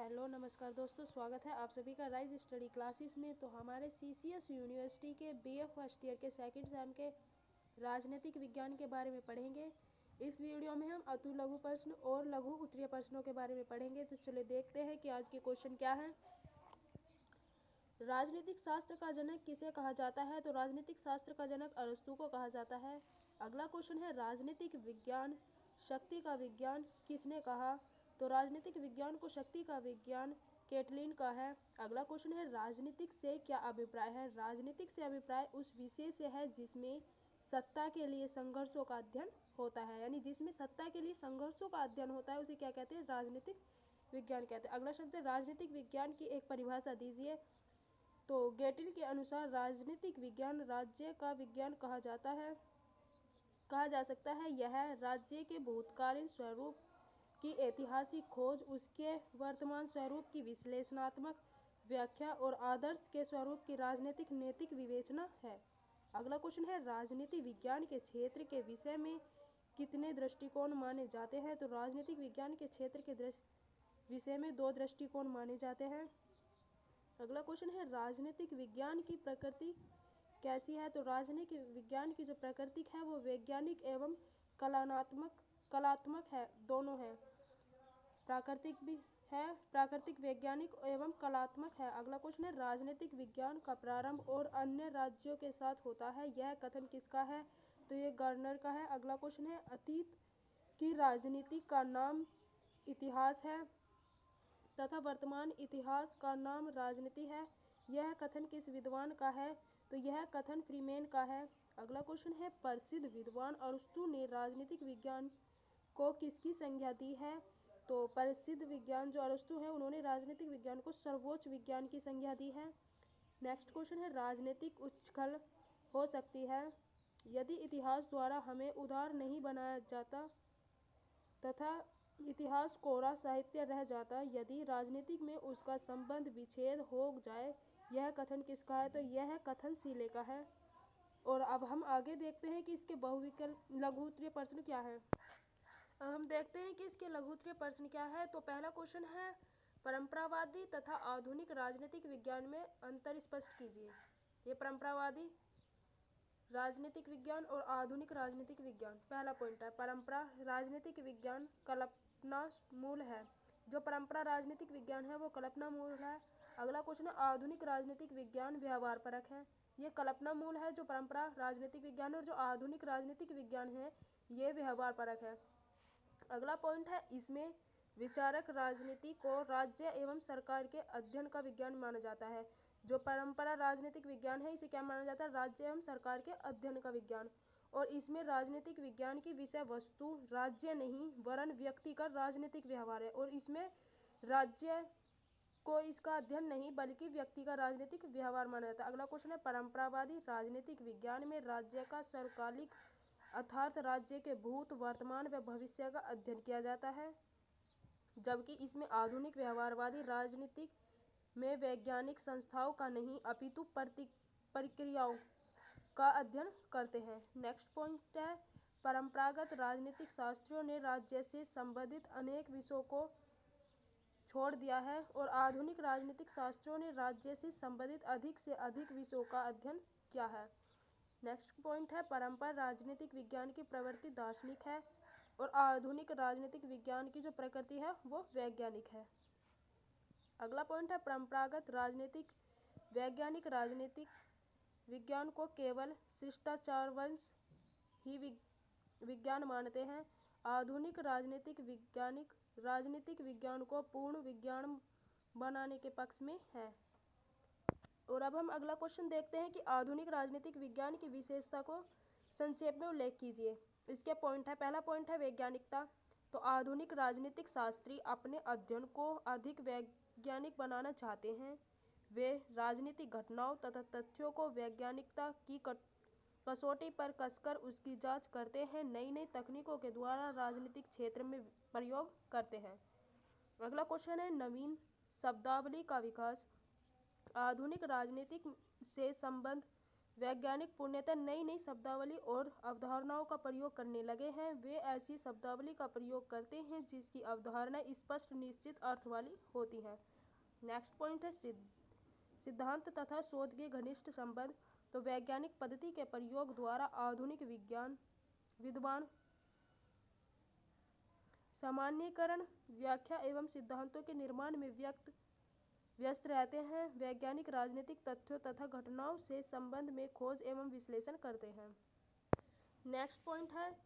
Hello नमस्कार दोस्तों, स्वागत है आप सभी का राइज स्टडी क्लासेस में। तो हमारे सीसीएस यूनिवर्सिटी के बीए फर्स्ट ईयर के सेकंड सेम के राजनीतिक विज्ञान के बारे में पढ़ेंगे। इस वीडियो में हम अतु लघु प्रश्न और लघु उत्तरीय प्रश्नों के बारे में पढ़ेंगे। तो चलिए देखते हैं कि आज के क्वेश्चन क्या है। राजनीतिक शास्त्र का जनक किसे कहा जाता है? तो राजनीतिक शास्त्र का जनक अरस्तु को कहा जाता है। अगला क्वेश्चन है, राजनीतिक विज्ञान शक्ति का विज्ञान किसने कहा? तो राजनीतिक विज्ञान को शक्ति का विज्ञान कैटलिन का है। अगला क्वेश्चन है, राजनीतिक से क्या अभिप्राय है? राजनीतिक से अभिप्राय उस विषय से है जिसमें सत्ता के लिए संघर्षों का अध्ययन होता है, यानी जिसमें सत्ता के लिए संघर्षों का अध्ययन होता है उसे क्या कहते हैं? राजनीतिक विज्ञान कहते हैं। अगला शब्द है, राजनीतिक विज्ञान की एक परिभाषा दीजिए। तो गेटिल के अनुसार राजनीतिक विज्ञान राज्य का विज्ञान कहा जा सकता है। यह राज्य के भूतकालीन स्वरूप की ऐतिहासिक खोज, उसके वर्तमान स्वरूप की विश्लेषणात्मक व्याख्या और आदर्श के स्वरूप की राजनीतिक नैतिक विवेचना है। अगला क्वेश्चन है, राजनीति विज्ञान के क्षेत्र के विषय में कितने दृष्टिकोण माने जाते हैं? तो राजनीतिक विज्ञान के क्षेत्र के विषय में 2 दृष्टिकोण माने जाते हैं। अगला क्वेश्चन है, राजनीतिक विज्ञान की प्रकृति कैसी है? तो राजनीतिक विज्ञान की जो प्रकृति है वो वैज्ञानिक एवं कलात्मक है, दोनों है। प्राकृतिक भी है, प्राकृतिक वैज्ञानिक एवं कलात्मक है। अगला क्वेश्चन है, राजनीतिक विज्ञान का प्रारंभ और अन्य राज्यों के साथ होता है, यह कथन किसका है? तो ये गार्डनर का है। अगला क्वेश्चन है, अतीत की राजनीति का नाम इतिहास है तथा वर्तमान इतिहास का नाम राजनीति है, यह कथन किस विद्वान का है? तो यह कथन फ्रीमेन का है। अगला क्वेश्चन है, प्रसिद्ध विद्वान अरस्तु ने राजनीतिक विज्ञान को किसकी संज्ञा दी है? तो प्रसिद्ध विज्ञान जो अरस्तु है उन्होंने राजनीतिक विज्ञान को सर्वोच्च विज्ञान की संज्ञा दी है। नेक्स्ट क्वेश्चन है, राजनीतिक उछल हो सकती है यदि इतिहास द्वारा हमें उदार नहीं बनाया जाता तथा इतिहास कोरा साहित्य रह जाता, यदि राजनीतिक में उसका संबंध विच्छेद हो जाए, यह कथन किसका है? तो यह कथन सीले का है। और अब हम आगे देखते हैं कि इसके बहुविकल्प लघु उत्तरीय प्रश्न क्या है। अब हम देखते हैं कि इसके लघु उत्तरीय प्रश्न क्या है। तो पहला क्वेश्चन है, परंपरावादी तथा आधुनिक राजनीतिक विज्ञान में अंतर स्पष्ट कीजिए। ये परंपरावादी राजनीतिक विज्ञान और आधुनिक राजनीतिक विज्ञान। पहला पॉइंट है, परंपरा राजनीतिक विज्ञान कल्पना मूल है। जो परंपरा राजनीतिक विज्ञान है वो कल्पना मूल है। अगला क्वेश्चन है, आधुनिक राजनीतिक विज्ञान व्यवहार परक है। ये कल्पना मूल है जो परंपरा राजनीतिक विज्ञान, और जो आधुनिक राजनीतिक विज्ञान है ये व्यवहार परक है। अगला पॉइंट है, इसमें विचारक राजनीति को राज्य एवं सरकार के अध्ययन का विज्ञान माना जाता है। जो परंपरा राजनीतिक विज्ञान है इसे क्या माना जाता है? राज्य एवं सरकार के अध्ययन का विज्ञान। और इसमें राजनीतिक विज्ञान की विषय वस्तु राज्य नहीं वरन व्यक्ति का राजनीतिक व्यवहार है, और इसमें राज्य को इसका अध्ययन नहीं बल्कि व्यक्ति का राजनीतिक व्यवहार माना जाता है। अगला क्वेश्चन है, परंपरावादी राजनीतिक विज्ञान में राज्य का सर्वकालिक अर्थात राज्य के भूत वर्तमान व भविष्य का अध्ययन किया जाता है, जबकि इसमें आधुनिक व्यवहारवादी राजनीतिक में वैज्ञानिक संस्थाओं का नहीं अपितु प्रक्रियाओं का अध्ययन करते हैं। नेक्स्ट पॉइंट है, परंपरागत राजनीतिक शास्त्रियों ने राज्य से संबंधित अनेक विषयों को छोड़ दिया है और आधुनिक राजनीतिक शास्त्रियों ने राज्य से संबंधित अधिक से अधिक विषयों का अध्ययन किया है। नेक्स्ट पॉइंट है, परंपरा राजनीतिक विज्ञान की प्रवृत्ति दार्शनिक है और आधुनिक राजनीतिक विज्ञान की जो प्रकृति है वो वैज्ञानिक है। अगला पॉइंट है, परंपरागत राजनीतिक वैज्ञानिक राजनीतिक विज्ञान को केवल शिष्टाचारवश ही विज्ञान मानते हैं। आधुनिक राजनीतिक विज्ञान को पूर्ण विज्ञान बनाने के पक्ष में है। और अब हम अगला क्वेश्चन देखते हैं कि आधुनिक राजनीतिक विज्ञान की विशेषता को संक्षेप में उल्लेख कीजिए। इसके पॉइंट है, पहला पॉइंट है वैज्ञानिकता। तो आधुनिक राजनीतिक शास्त्री अपने अध्ययन को अधिक वैज्ञानिक बनाना चाहते हैं। वे राजनीतिक घटनाओं तथा तथ्यों को वैज्ञानिकता की कसौटी पर कसकर उसकी जांच करते हैं, नई नई तकनीकों के द्वारा राजनीतिक क्षेत्र में प्रयोग करते हैं। अगला क्वेश्चन है, नवीन शब्दावली का विकास। आधुनिक राजनीतिक से संबंध वैज्ञानिक पूर्णतः नई नई शब्दावली और अवधारणाओं का प्रयोग करने लगे हैं। वे ऐसी शब्दावली का प्रयोग करते हैं जिसकी अवधारणा स्पष्ट निश्चित अर्थ वाली होती है। नेक्स्ट पॉइंट है सिद्धांत तथा शोध के घनिष्ठ संबंध। तो वैज्ञानिक पद्धति के प्रयोग द्वारा आधुनिक विद्वान सामान्यीकरण, व्याख्या एवं सिद्धांतों के निर्माण में व्यस्त रहते हैं। वैज्ञानिक राजनीतिक तथ्यों तथा घटनाओं से संबंध में खोज एवं विश्लेषण करते हैं। नेक्स्ट पॉइंट है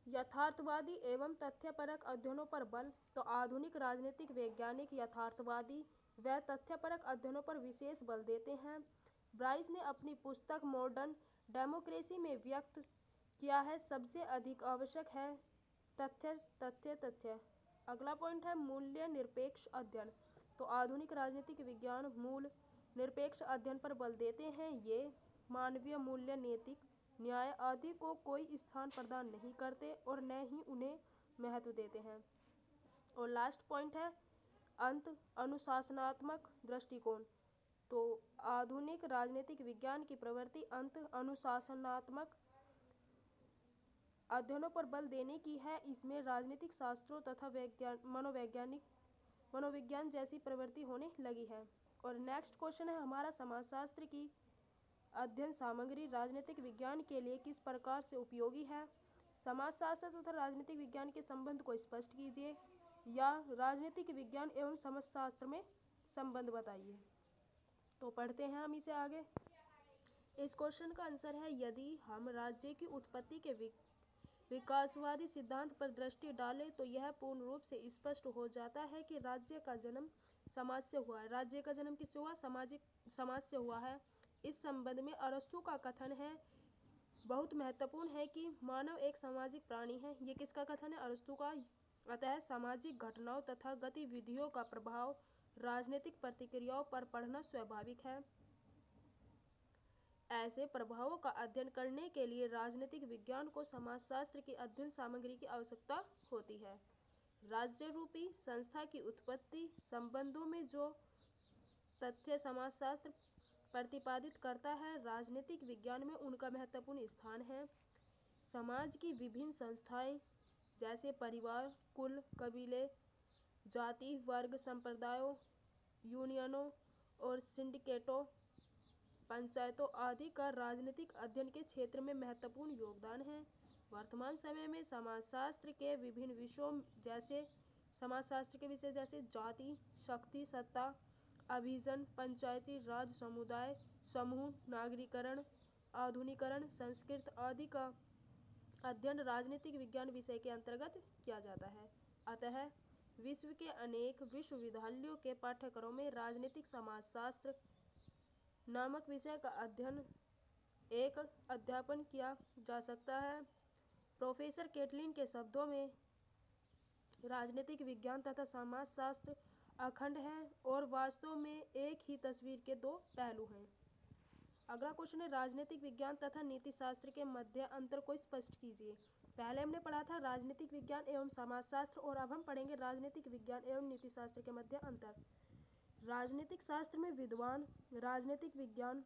यथार्थवादी एवं तथ्यपरक अध्ययनों पर बल। तो आधुनिक राजनीतिक वैज्ञानिक यथार्थवादी व तथ्यपरक अध्ययनों पर विशेष बल देते हैं। ब्राइस ने अपनी पुस्तक मॉडर्न डेमोक्रेसी में व्यक्त किया है, सबसे अधिक आवश्यक है तथ्य। अगला पॉइंट है मूल्य निरपेक्ष अध्ययन। तो आधुनिक राजनीतिक विज्ञान मूल निरपेक्ष अध्ययन पर बल देते हैं। ये मानवीय मूल्य, नैतिक न्याय आदि को कोई स्थान प्रदान नहीं करते और न ही उन्हें महत्व देते हैं। और लास्ट पॉइंट है अंत अनुशासनात्मक दृष्टिकोण। तो आधुनिक राजनीतिक विज्ञान की प्रवृत्ति अंत अनुशासनात्मक अध्ययनों पर बल देने की है। इसमें राजनीतिक शास्त्रों तथा मनोविज्ञान जैसी प्रवृत्ति होने लगी है। और नेक्स्ट क्वेश्चन है हमारा समाजशास्त्र की अध्ययन सामग्री राजनीतिक विज्ञान के लिए किस प्रकार से उपयोगी है। समाजशास्त्र तथा राजनीतिक विज्ञान के संबंध को स्पष्ट कीजिए या राजनीतिक विज्ञान एवं समाजशास्त्र में संबंध बताइए। तो पढ़ते हैं हम इसे आगे। इस क्वेश्चन का आंसर है यदि हम राज्य की उत्पत्ति के विकासवादी सिद्धांत पर दृष्टि डालें तो यह पूर्ण रूप से स्पष्ट हो जाता है कि राज्य का जन्म समाज से हुआ है। राज्य का जन्म किससे हुआ? समाज से हुआ है। इस संबंध में अरस्तु का कथन है बहुत महत्वपूर्ण है कि मानव एक सामाजिक प्राणी है। ये किसका कथन है? अरस्तु का। अतः सामाजिक घटनाओं तथा गतिविधियों का प्रभाव राजनीतिक प्रतिक्रियाओं पर पड़ना स्वाभाविक है। ऐसे प्रभावों का अध्ययन करने के लिए राजनीतिक विज्ञान को समाजशास्त्र की अध्ययन सामग्री की आवश्यकता होती है। राज्य रूपी संस्था की उत्पत्ति संबंधों में जो तथ्य समाजशास्त्र प्रतिपादित करता है, राजनीतिक विज्ञान में उनका महत्वपूर्ण स्थान है। समाज की विभिन्न संस्थाएं जैसे परिवार, कुल, कबीले, जाति, वर्ग, संप्रदायों, यूनियनों और सिंडिकेटों, पंचायतों आदि का राजनीतिक अध्ययन के क्षेत्र में महत्वपूर्ण योगदान है। वर्तमान समय में समाजशास्त्र के विभिन्न विषयों जैसे जाति, शक्ति, सत्ता, अभिजन, पंचायती राज, समुदाय समूह, नागरीकरण, आधुनिकरण, संस्कृत आदि का अध्ययन राजनीतिक विज्ञान विषय के अंतर्गत किया जाता है। अतः विश्व के अनेक विश्वविद्यालयों के पाठ्यक्रमों में राजनीतिक समाजशास्त्र नामक विषय का अध्यापन किया जा सकता है। प्रोफेसर केटलिन के शब्दों में राजनीतिक विज्ञान तथा समाजशास्त्र अखंड हैं और वास्तव में एक ही तस्वीर के दो पहलू हैं। अगला क्वेश्चन है राजनीतिक विज्ञान तथा नीति शास्त्र के मध्य अंतर को स्पष्ट कीजिए। पहले हमने पढ़ा था राजनीतिक विज्ञान एवं समाजशास्त्र और अब हम पढ़ेंगे राजनीतिक विज्ञान एवं नीति शास्त्र के मध्य अंतर। राजनीतिक शास्त्र में विद्वान राजनीतिक विज्ञान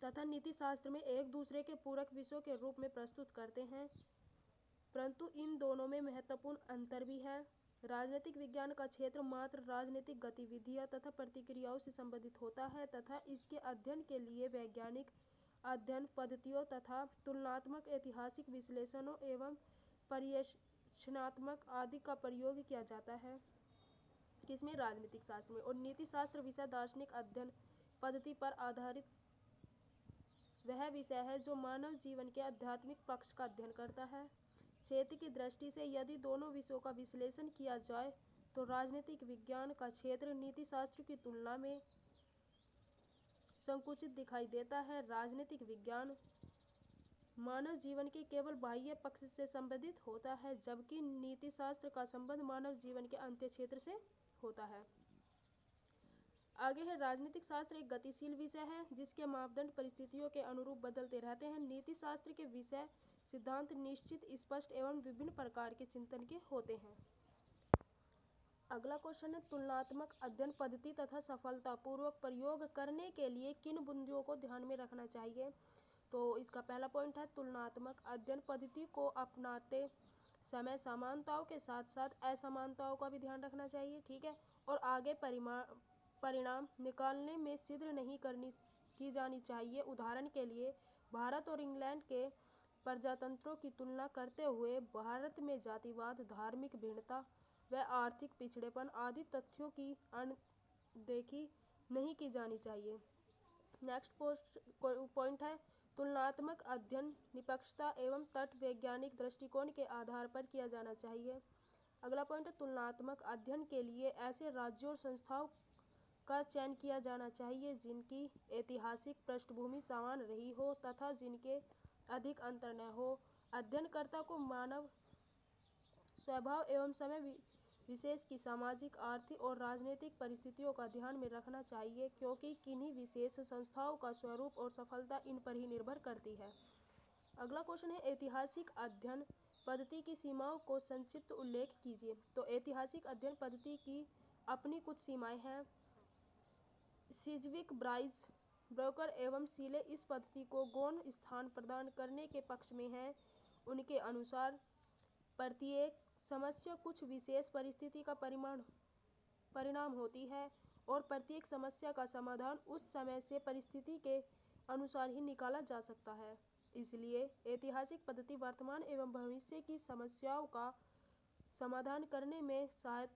तथा नीति शास्त्र में एक दूसरे के पूरक विषयों के रूप में प्रस्तुत करते हैं, परंतु इन दोनों में महत्वपूर्ण अंतर भी है। राजनीतिक विज्ञान का क्षेत्र मात्र राजनीतिक गतिविधियां तथा प्रतिक्रियाओं से संबंधित होता है तथा इसके अध्ययन के लिए वैज्ञानिक अध्ययन पद्धतियों तथा तुलनात्मक ऐतिहासिक विश्लेषणों एवं पर्यवेक्षणात्मक आदि का प्रयोग किया जाता है। किसमें? राजनीतिक शास्त्र में। और नीति शास्त्र विषय दार्शनिक अध्ययन पद्धति पर आधारित वह विषय है जो मानव जीवन के आध्यात्मिक पक्ष का अध्ययन करता है। क्षेत्र की दृष्टि से यदि दोनों विषयों का विश्लेषण किया जाए तो राजनीतिक विज्ञान का क्षेत्र नीति शास्त्र की तुलना में संकुचित दिखाई देता है। राजनीतिक विज्ञान मानव जीवन के केवल बाह्य पक्ष से संबंधित होता है, जबकि नीति शास्त्र का संबंध मानव जीवन के अंत्य क्षेत्र से होता है। आगे है राजनीतिक शास्त्र एक गतिशील विषय है जिसके मापदंड परिस्थितियों के अनुरूप बदलते रहते हैं। नीति शास्त्र के विषय सिद्धांत निश्चित, स्पष्ट एवं विभिन्न प्रकार के चिंतन के होते हैं। अगला क्वेश्चन है, तुलनात्मक अध्ययन पद्धति तथा सफलतापूर्वक प्रयोग करने के लिए किन बिंदुओं को ध्यान में रखना चाहिए। तो इसका पहला पॉइंट है, तुलनात्मक अध्ययन पद्धति को अपनाते समय समानताओं के साथ साथ असमानताओं का भी ध्यान रखना चाहिए। ठीक है, और आगे परिणाम निकालने में सिद्ध नहीं की जानी चाहिए। उदाहरण के लिए भारत और इंग्लैंड के प्रजातंत्रों की तुलना करते हुए भारत में जातिवाद, धार्मिक भिन्नता व आर्थिक पिछड़ेपन आदि तथ्यों की अनदेखी नहीं की जानी चाहिए। नेक्स्ट पॉइंट है, तुलनात्मक अध्ययन निष्पक्षता एवं तट वैज्ञानिक दृष्टिकोण के आधार पर किया जाना चाहिए। अगला पॉइंट है, तुलनात्मक अध्ययन के लिए ऐसे राज्यों और संस्थाओं का चयन किया जाना चाहिए जिनकी ऐतिहासिक पृष्ठभूमि समान रही हो तथा जिनके अधिक अंतर न हो। अध्ययनकर्ता को मानव स्वभाव एवं समय विशेष की सामाजिक, आर्थिक और राजनीतिक परिस्थितियों का ध्यान में रखना चाहिए, क्योंकि किन्हीं विशेष संस्थाओं का स्वरूप और सफलता इन पर ही निर्भर करती है। अगला क्वेश्चन है, ऐतिहासिक अध्ययन पद्धति की सीमाओं को संक्षिप्त उल्लेख कीजिए। तो ऐतिहासिक अध्ययन पद्धति की अपनी कुछ सीमाएं हैं। सिजविक, ब्राइस, ब्रोकर एवं सीले इस पद्धति को गौण स्थान प्रदान करने के पक्ष में हैं। उनके अनुसार प्रत्येक समस्या कुछ विशेष परिस्थिति का परिणाम होती है और प्रत्येक समस्या का समाधान उस समय से परिस्थिति के अनुसार ही निकाला जा सकता है। इसलिए ऐतिहासिक पद्धति वर्तमान एवं भविष्य की समस्याओं का समाधान करने में सहायक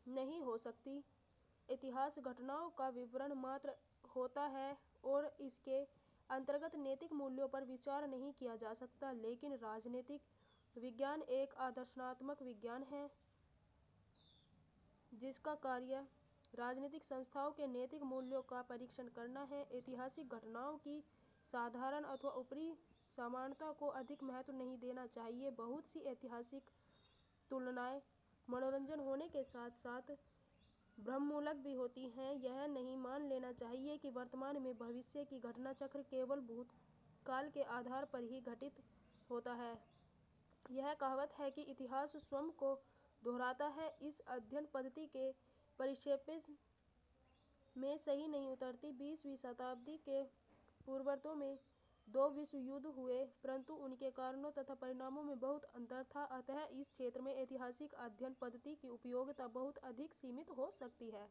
नहीं हो सकती। इतिहास घटनाओं का विवरण मात्र होता है और इसके अंतर्गत नैतिक मूल्यों पर विचार नहीं किया जा सकता। लेकिन राजनीतिक विज्ञान एक आदर्शात्मक विज्ञान है जिसका कार्य राजनीतिक संस्थाओं के नैतिक मूल्यों का परीक्षण करना है। ऐतिहासिक घटनाओं की साधारण अथवा ऊपरी समानता को अधिक महत्व नहीं देना चाहिए। बहुत सी ऐतिहासिक तुलनाएं मनोरंजन होने के साथ साथ भ्रममूलक भी होती हैं। यह नहीं मान लेना चाहिए कि वर्तमान में भविष्य की घटना चक्र केवल भूतकाल के आधार पर ही घटित होता है। यह कहावत है कि इतिहास स्वयं को दोहराता है, इस अध्ययन पद्धति के परिप्रेक्ष्य में सही नहीं उतरती। 20वीं शताब्दी के पूर्वार्ध में 2 विश्व युद्ध हुए, परंतु उनके कारणों तथा परिणामों में बहुत अंतर था। अतः इस क्षेत्र में ऐतिहासिक अध्ययन पद्धति की उपयोगिता बहुत अधिक सीमित हो सकती है।